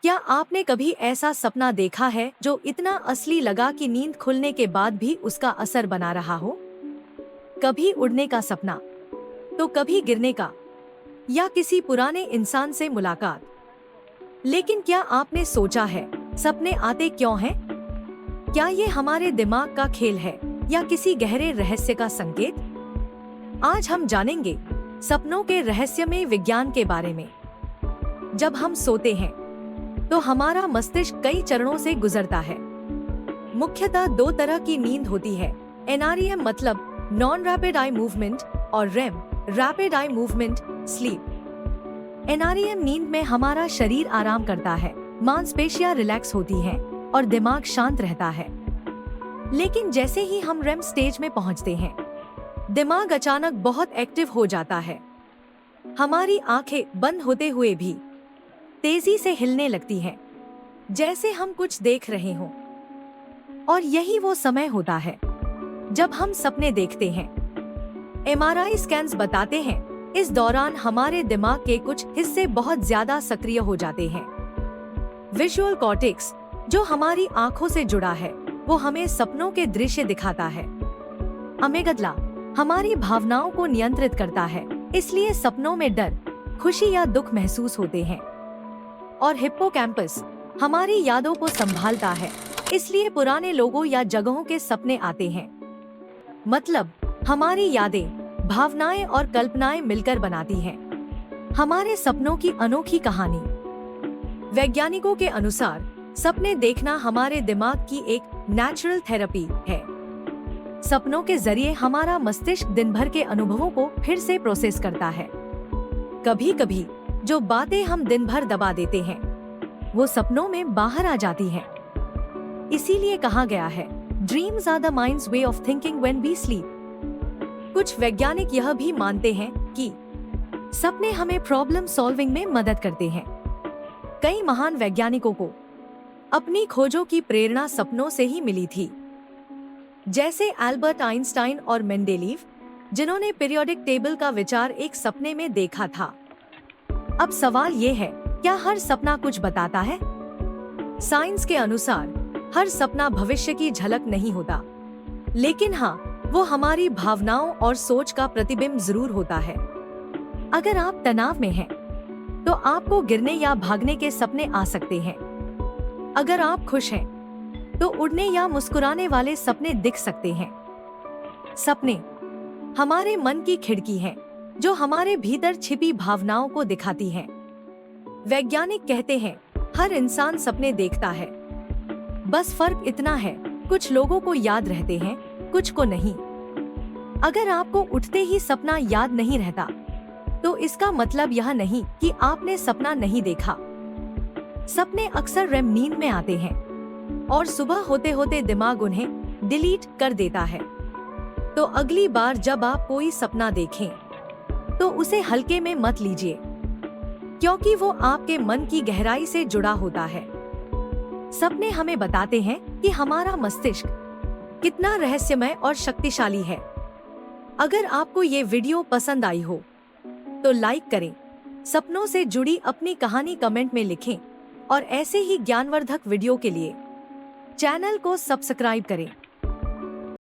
क्या आपने कभी ऐसा सपना देखा है जो इतना असली लगा कि नींद खुलने के बाद भी उसका असर बना रहा हो? कभी उड़ने का सपना, तो कभी गिरने का, या किसी पुराने इंसान से मुलाकात। लेकिन क्या आपने सोचा है, सपने आते क्यों हैं? क्या ये हमारे दिमाग का खेल है या किसी गहरे रहस्य का संकेत? आज हम जानेंगे सपनों के रहस्यमय विज्ञान के बारे में। जब हम सोते हैं तो हमारा मस्तिष्क कई चरणों से गुजरता है। मुख्यतः दो तरह की नींद होती है, एनआरईएम मतलब नॉन रैपिड आई मूवमेंट और REM rapid eye movement sleep. NREM नींद में हमारा शरीर आराम करता है, मांसपेशियां रिलैक्स होती हैं और दिमाग शांत रहता है। लेकिन जैसे ही हम रेम स्टेज में पहुंचते हैं, दिमाग अचानक बहुत एक्टिव हो जाता है। हमारी आंखें बंद होते हुए भी तेजी से हिलने लगती हैं, जैसे हम कुछ देख रहे हों। और यही वो समय होता है जब हम सपने देखते हैं। एमआरआई स्कैन्स बताते हैं इस दौरान हमारे दिमाग के कुछ हिस्से बहुत ज्यादा सक्रिय हो जाते हैं। विजुअल कॉर्टेक्स, जो हमारी आंखों से जुड़ा है, वो हमें सपनों के दृश्य दिखाता है। अमेगडला हमारी भावनाओं को नियंत्रित करता है, इसलिए सपनों में डर, खुशी या दुख महसूस होते हैं। और हिप्पोकैम्पस हमारी यादों को संभालता है, इसलिए पुराने लोगों या जगहों के सपने आते हैं। मतलब हमारी यादें, भावनाएं और कल्पनाएं मिलकर बनाती हैं हमारे सपनों की अनोखी कहानी। वैज्ञानिकों के अनुसार सपने देखना हमारे दिमाग की एक नेचुरल थेरेपी है। सपनों के जरिए हमारा मस्तिष्क दिन भर के अनुभवों को फिर से प्रोसेस करता है। कभी कभी जो बातें हम दिन भर दबा देते हैं, वो सपनों में बाहर आ जाती हैं। इसीलिए कहा गया है, dreams are the mind's way of thinking when we sleep. कुछ वैज्ञानिक यह भी मानते हैं कि सपने हमें प्रॉब्लम सॉल्विंग में मदद करते हैं। कई महान वैज्ञानिकों को अपनी खोजों की प्रेरणा सपनों से ही मिली थी, जैसे एल्बर्ट आइंस्टाइन और मेंडेलीव, जिन्होंने पीरियोडिक टेबल का विचार एक सपने में देखा था। अब सवाल ये है, क्या हर सपना कुछ बताता है? साइंस के अनुसार हर सपना भविष्य की झलक नहीं होता, लेकिन हाँ, वो हमारी भावनाओं और सोच का प्रतिबिंब जरूर होता है। अगर आप तनाव में हैं, तो आपको गिरने या भागने के सपने आ सकते हैं। अगर आप खुश हैं, तो उड़ने या मुस्कुराने वाले सपने दिख सकते हैं। सपने हमारे मन की खिड़की हैं, जो हमारे भीतर छिपी भावनाओं को दिखाती हैं। वैज्ञानिक कहते हैं, हर इंसान सपने देखता है, बस फर्क इतना है, कुछ लोगों को याद रहते हैं, कुछ को नहीं। अगर आपको उठते ही सपना याद नहीं रहता, तो इसका मतलब यह नहीं कि आपने सपना नहीं देखा। सपने अक्सर रेम नींद में आते हैं और सुबह होते होते दिमाग उन्हें डिलीट कर देता है। तो अगली बार जब आप कोई सपना देखें, तो उसे हल्के में मत लीजिए, क्योंकि वो आपके मन की गहराई से जुड़ा होता है। सपने हमें बताते हैं कि हमारा मस्तिष्क कितना रहस्यमय और शक्तिशाली है। अगर आपको ये वीडियो पसंद आई हो, तो लाइक करें, सपनों से जुड़ी अपनी कहानी कमेंट में लिखें और ऐसे ही ज्ञानवर्धक वीडियो के लिए चैनल को सब्सक्राइब करें।